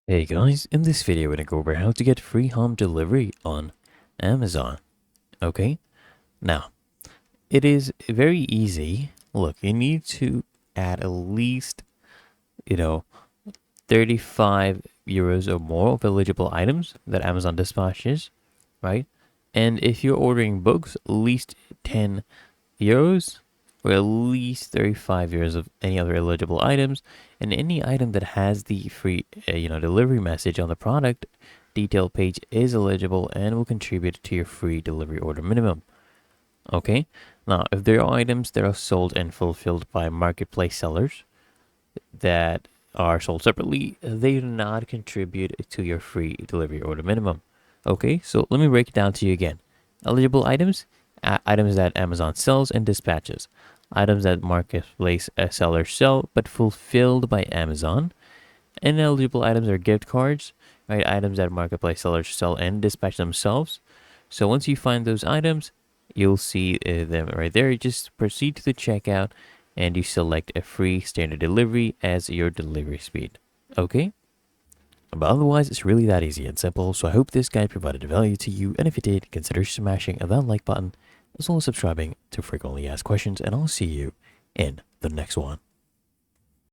Hey guys, in this video we're gonna go over how to get free home delivery on Amazon. Okay, now it is very easy. Look, you need to add at least, you know, 35 euros or more of eligible items that Amazon dispatches, right? And if you're ordering books, at least 10 euros or at least 35 euros of any other eligible items, and any item that has the free delivery message on the product detail page is eligible and will contribute to your free delivery order minimum. Okay, now if there are items that are sold and fulfilled by marketplace sellers that are sold separately, they do not contribute to your free delivery order minimum. Okay, so let me break it down to you again. Eligible items, items that Amazon sells and dispatches, items that marketplace sellers sell but fulfilled by Amazon. Ineligible items are gift cards, right? Items that marketplace sellers sell and dispatch themselves. So once you find those items, you'll see them right there. You just proceed to the checkout and you select a free standard delivery as your delivery speed. Okay? But otherwise, it's really that easy and simple. So I hope this guide provided value to you. And if it did, consider smashing that like button as well as subscribing to frequently asked questions. And I'll see you in the next one.